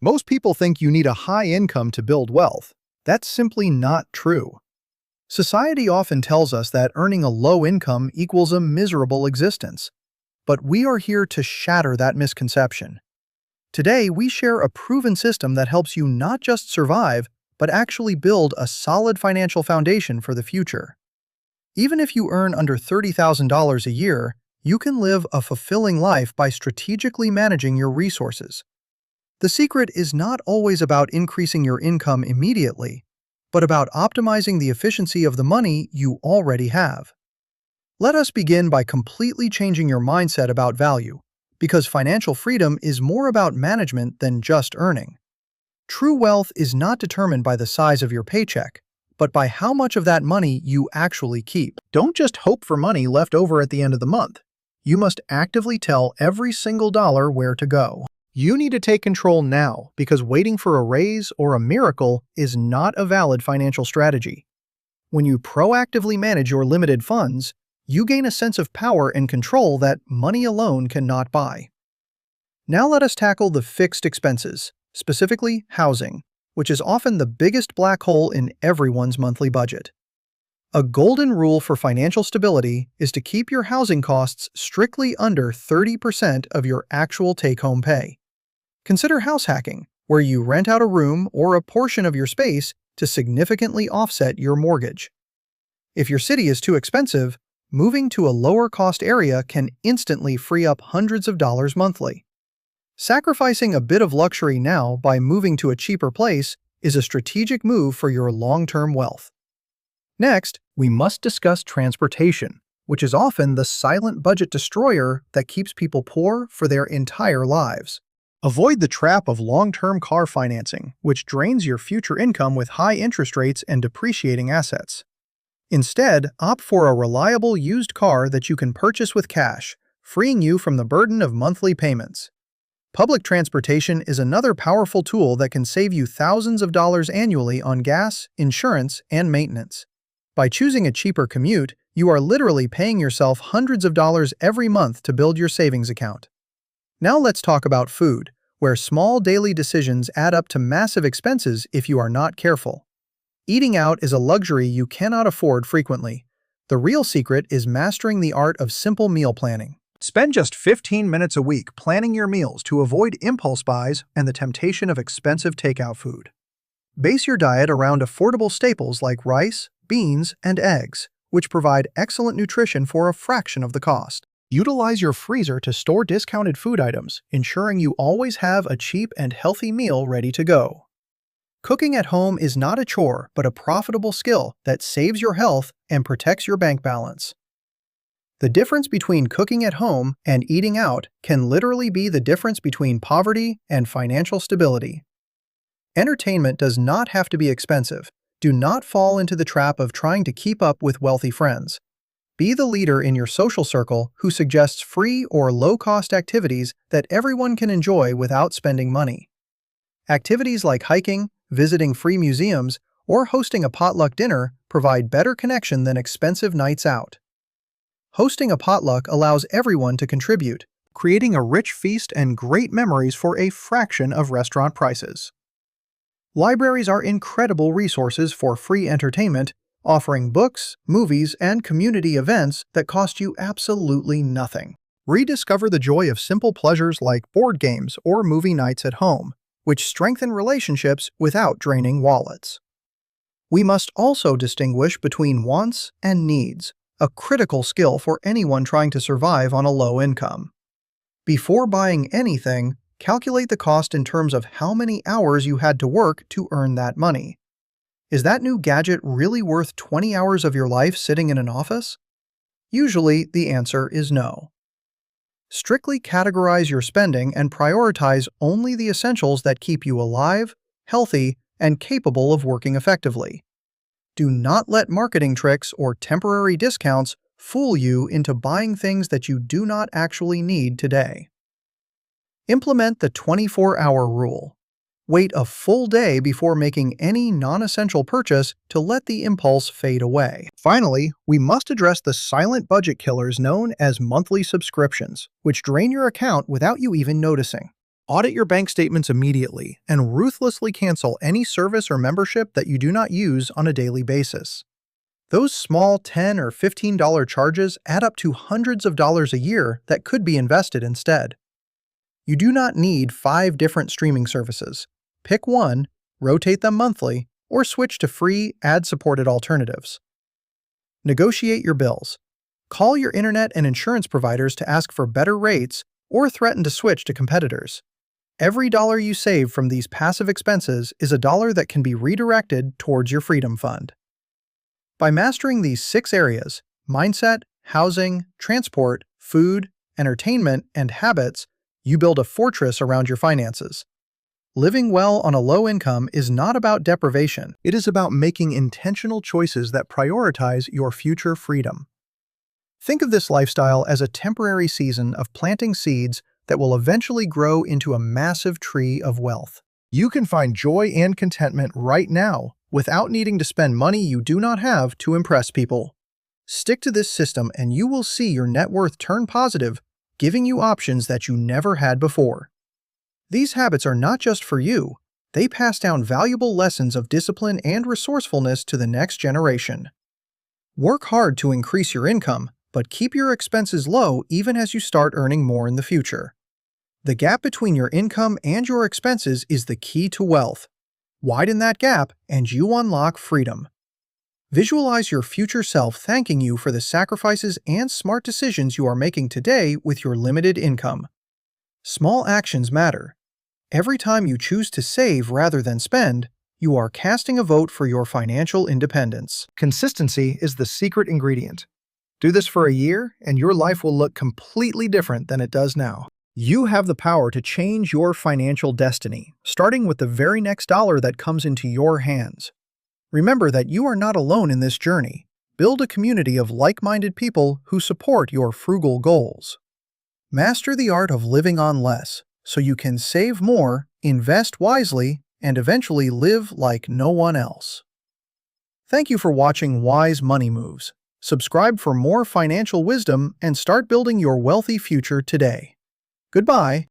Most people think you need a high income to build wealth. That's simply not true. Society often tells us that earning a low income equals a miserable existence. But we are here to shatter that misconception. Today, we share a proven system that helps you not just survive, but actually build a solid financial foundation for the future. Even if you earn under $30,000 a year, you can live a fulfilling life by strategically managing your resources. The secret is not always about increasing your income immediately, but about optimizing the efficiency of the money you already have. Let us begin by completely changing your mindset about value, because financial freedom is more about management than just earning. True wealth is not determined by the size of your paycheck, but by how much of that money you actually keep. Don't just hope for money left over at the end of the month. You must actively tell every single dollar where to go. You need to take control now, because waiting for a raise or a miracle is not a valid financial strategy. When you proactively manage your limited funds, you gain a sense of power and control that money alone cannot buy. Now let us tackle the fixed expenses, specifically housing, which is often the biggest black hole in everyone's monthly budget. A golden rule for financial stability is to keep your housing costs strictly under 30% of your actual take-home pay. Consider house hacking, where you rent out a room or a portion of your space to significantly offset your mortgage. If your city is too expensive, moving to a lower-cost area can instantly free up hundreds of dollars monthly. Sacrificing a bit of luxury now by moving to a cheaper place is a strategic move for your long-term wealth. Next, we must discuss transportation, which is often the silent budget destroyer that keeps people poor for their entire lives. Avoid the trap of long-term car financing, which drains your future income with high interest rates and depreciating assets. Instead, opt for a reliable used car that you can purchase with cash, freeing you from the burden of monthly payments. Public transportation is another powerful tool that can save you thousands of dollars annually on gas, insurance, and maintenance. By choosing a cheaper commute, you are literally paying yourself hundreds of dollars every month to build your savings account. Now let's talk about food, where small daily decisions add up to massive expenses if you are not careful. Eating out is a luxury you cannot afford frequently. The real secret is mastering the art of simple meal planning. Spend just 15 minutes a week planning your meals to avoid impulse buys and the temptation of expensive takeout food. Base your diet around affordable staples like rice, beans, and eggs, which provide excellent nutrition for a fraction of the cost. Utilize your freezer to store discounted food items, ensuring you always have a cheap and healthy meal ready to go. Cooking at home is not a chore, but a profitable skill that saves your health and protects your bank balance. The difference between cooking at home and eating out can literally be the difference between poverty and financial stability. Entertainment does not have to be expensive. Do not fall into the trap of trying to keep up with wealthy friends. Be the leader in your social circle who suggests free or low-cost activities that everyone can enjoy without spending money. Activities like hiking, visiting free museums, or hosting a potluck dinner provide better connection than expensive nights out. Hosting a potluck allows everyone to contribute, creating a rich feast and great memories for a fraction of restaurant prices. Libraries are incredible resources for free entertainment, offering books, movies, and community events that cost you absolutely nothing. Rediscover the joy of simple pleasures like board games or movie nights at home, which strengthen relationships without draining wallets. We must also distinguish between wants and needs, a critical skill for anyone trying to survive on a low income. Before buying anything, calculate the cost in terms of how many hours you had to work to earn that money. Is that new gadget really worth 20 hours of your life sitting in an office? Usually, the answer is no. Strictly categorize your spending and prioritize only the essentials that keep you alive, healthy, and capable of working effectively. Do not let marketing tricks or temporary discounts fool you into buying things that you do not actually need today. Implement the 24-hour rule. Wait a full day before making any non-essential purchase to let the impulse fade away. Finally, we must address the silent budget killers known as monthly subscriptions, which drain your account without you even noticing. Audit your bank statements immediately and ruthlessly cancel any service or membership that you do not use on a daily basis. Those small $10 or $15 charges add up to hundreds of dollars a year that could be invested instead. You do not need 5 different streaming services. Pick one, rotate them monthly, or switch to free, ad-supported alternatives. Negotiate your bills. Call your internet and insurance providers to ask for better rates or threaten to switch to competitors. Every dollar you save from these passive expenses is a dollar that can be redirected towards your freedom fund. By mastering these 6 areas, mindset, housing, transport, food, entertainment, and habits, you build a fortress around your finances. Living well on a low income is not about deprivation. It is about making intentional choices that prioritize your future freedom. Think of this lifestyle as a temporary season of planting seeds that will eventually grow into a massive tree of wealth. You can find joy and contentment right now without needing to spend money you do not have to impress people. Stick to this system and you will see your net worth turn positive, giving you options that you never had before. These habits are not just for you, they pass down valuable lessons of discipline and resourcefulness to the next generation. Work hard to increase your income, but keep your expenses low even as you start earning more in the future. The gap between your income and your expenses is the key to wealth. Widen that gap and you unlock freedom. Visualize your future self thanking you for the sacrifices and smart decisions you are making today with your limited income. Small actions matter. Every time you choose to save rather than spend, you are casting a vote for your financial independence. Consistency is the secret ingredient. Do this for a year, and your life will look completely different than it does now. You have the power to change your financial destiny, starting with the very next dollar that comes into your hands. Remember that you are not alone in this journey. Build a community of like-minded people who support your frugal goals. Master the art of living on less, so you can save more, invest wisely, and eventually live like no one else. Thank you for watching Wise Money Moves. Subscribe for more financial wisdom and start building your wealthy future today. Goodbye.